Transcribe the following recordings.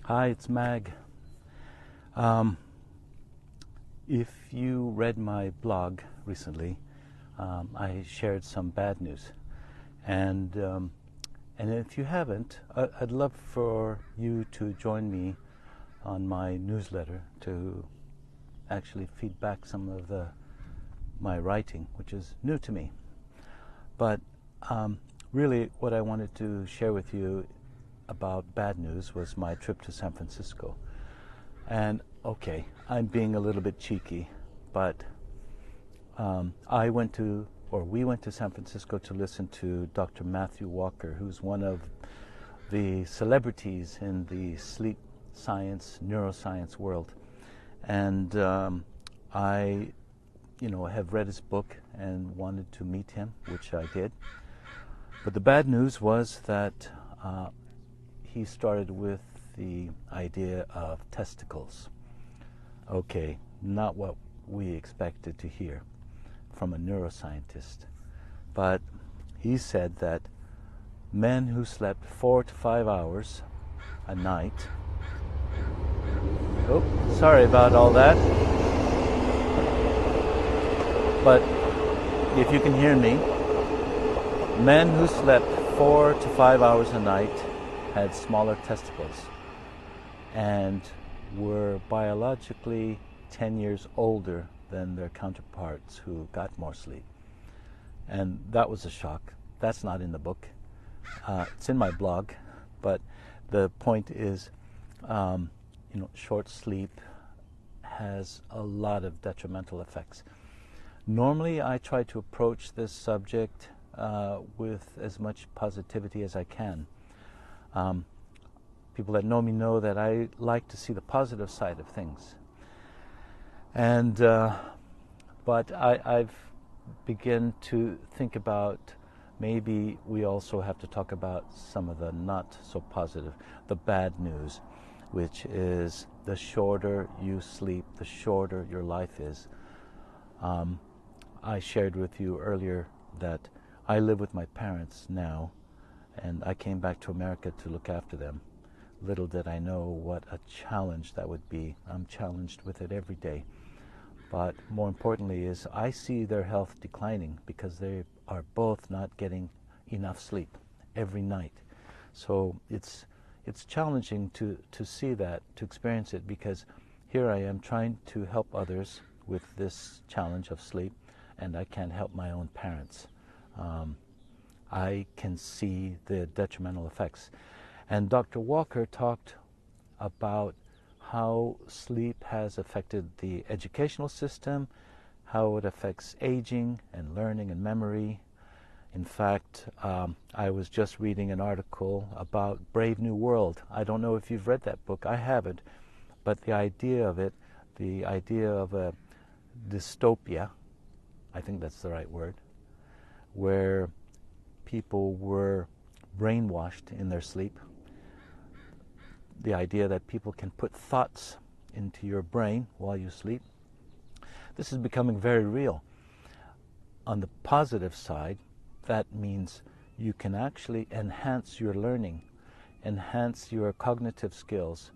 Hi, it's Mag. Um, if you read my blog recently, I shared some bad news, and and if you haven't, I'd love for you to join me on my newsletter to actually feed back some of my writing, which is new to me. But really, what I wanted to share with you about bad news was my trip to San Francisco. And okay, I'm being a little bit cheeky, but we went to San Francisco to listen to Dr. Matthew Walker, who's one of the celebrities in the sleep science, neuroscience world. And I, have read his book and wanted to meet him, which I did. But the bad news was that he started with the idea of testicles. Okay, not what we expected to hear from a neuroscientist. But he said that men who slept 4 to 5 hours a night. Oh, sorry about all that. But if you can hear me, men who slept 4 to 5 hours a night had smaller testicles and were biologically 10 years older than their counterparts who got more sleep. And that was a shock. That's not in the book. It's in my blog, but the point is, short sleep has a lot of detrimental effects. Normally, I try to approach this subject with as much positivity as I can. People that know me know that I like to see the positive side of things. And but I've begun to think about maybe we also have to talk about some of the not so positive, the bad news, which is the shorter you sleep, the shorter your life is. I shared with you earlier that I live with my parents now, and I came back to America to look after them. Little did I know what a challenge that would be. I'm challenged with it every day. But more importantly is I see their health declining because they are both not getting enough sleep every night. So it's challenging to see that, to experience it, because here I am trying to help others with this challenge of sleep, and I can't help my own parents. I can see the detrimental effects. And Dr. Walker talked about how sleep has affected the educational system, how it affects aging and learning and memory. In fact, I was just reading an article about Brave New World. I don't know if you've read that book. I haven't. But the idea of it, the idea of a dystopia, I think that's the right word, where people were brainwashed in their sleep. The idea that people can put thoughts into your brain while you sleep. This is becoming very real. On the positive side, that means you can actually enhance your learning, enhance your cognitive skills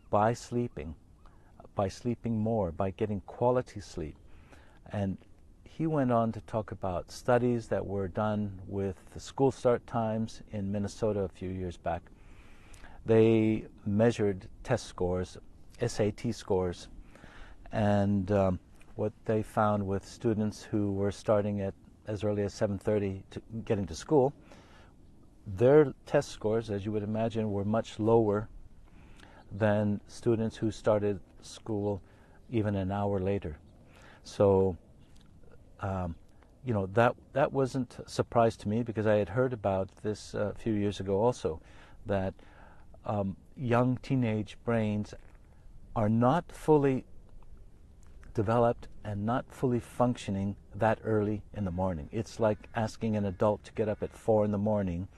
by sleeping more, by getting quality sleep. And he went on to talk about studies that were done with the school start times in Minnesota a few years back. They measured test scores, SAT scores, and what they found with students who were starting at as early as 7:30 to getting to school, their test scores, as you would imagine, were much lower than students who started school even an hour later. So, that wasn't a surprise to me because I had heard about this a few years ago also, that young teenage brains are not fully developed and not fully functioning that early in the morning. It's like asking an adult to get up at 4 in the morning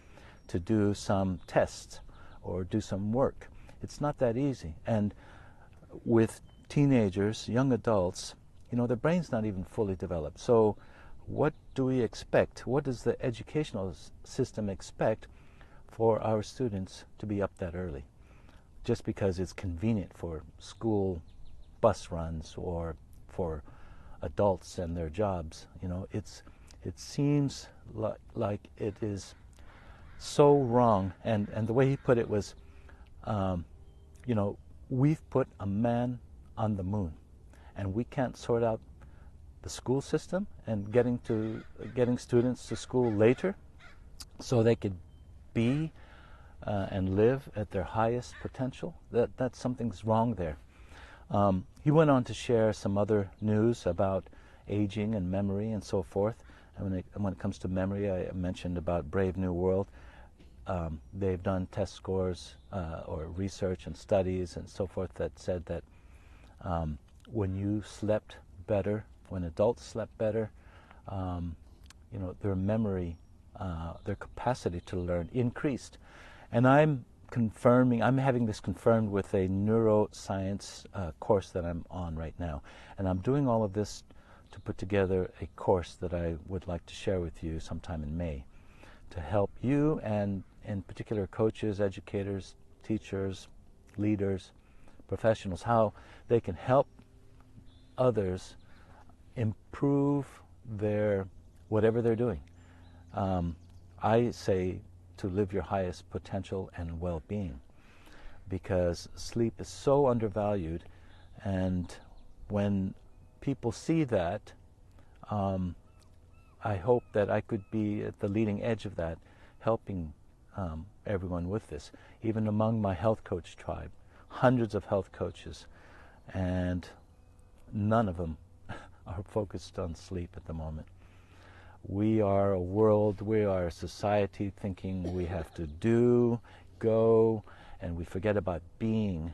to do some tests or do some work. It's not that easy. And with teenagers, young adults, their brain's not even fully developed. So what do we expect? What does the educational system expect for our students to be up that early? just because it's convenient for school bus runs or for adults and their jobs. You know, it seems like it is so wrong. And the way he put it was, you know, we've put a man on the moon, and we can't sort out the school system and getting students to school later so they could be and live at their highest potential. That something's wrong there. He went on to share some other news about aging and memory and so forth. And when it comes to memory, I mentioned about Brave New World. They've done test scores or research and studies and so forth that said that when you slept better, when adults slept better, you know, their memory, their capacity to learn increased. And I'm having this confirmed with a neuroscience course that I'm on right now. And I'm doing all of this to put together a course that I would like to share with you sometime in May to help you and in particular coaches, educators, teachers, leaders, professionals, how they can help others improve their whatever they're doing. I say to live your highest potential and well-being, because sleep is so undervalued, and when people see that, I hope that I could be at the leading edge of that, helping everyone with this. Even among my health coach tribe, hundreds of health coaches, and none of them are focused on sleep at the moment. We are a world, we are a society thinking we have to do, go, and we forget about being.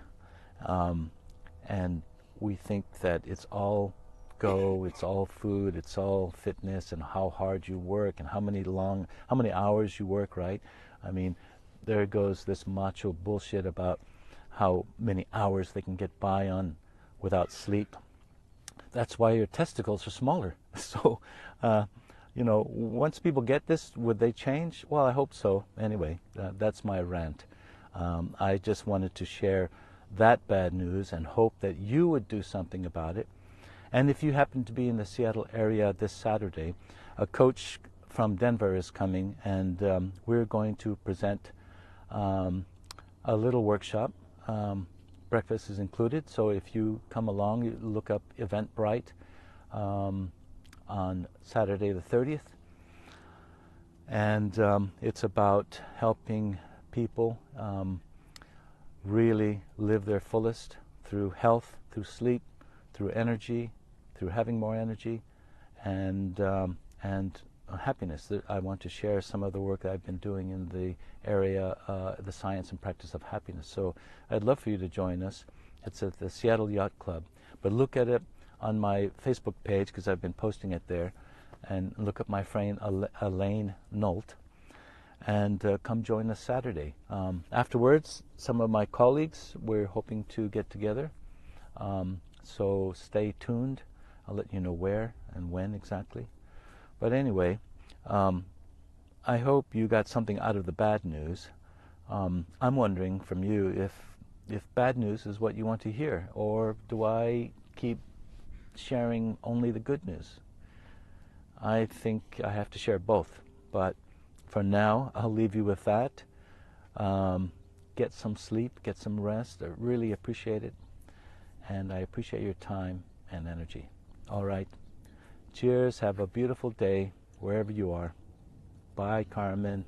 And we think that it's all go, it's all food, it's all fitness, and how hard you work, and how many hours you work, right? I mean, there goes this macho bullshit about how many hours they can get by on without sleep. That's why your testicles are smaller. So, you know, once people get this, would they change? Well, I hope so. Anyway, that's my rant. I just wanted to share that bad news and hope that you would do something about it. And if you happen to be in the Seattle area this Saturday, a coach from Denver is coming, and we're going to present a little workshop. Breakfast is included, so if you come along, you look up Eventbrite on Saturday the 30th. And it's about helping people really live their fullest through health, through sleep, through energy, through having more energy, and happiness. I want to share some of the work that I've been doing in the area, the science and practice of happiness. So I'd love for you to join us. It's at the Seattle Yacht Club. But look at it on my Facebook page, because I've been posting it there, and look at my friend Elaine Nolt, and come join us Saturday. Afterwards, some of my colleagues, we're hoping to get together. So stay tuned. I'll let you know where and when exactly. But anyway, I hope you got something out of the bad news. I'm wondering from you if bad news is what you want to hear, or do I keep sharing only the good news? I think I have to share both. But for now, I'll leave you with that. Get some sleep, get some rest. I really appreciate it. And I appreciate your time and energy. All right. Cheers. Have a beautiful day wherever you are. Bye, Carmen.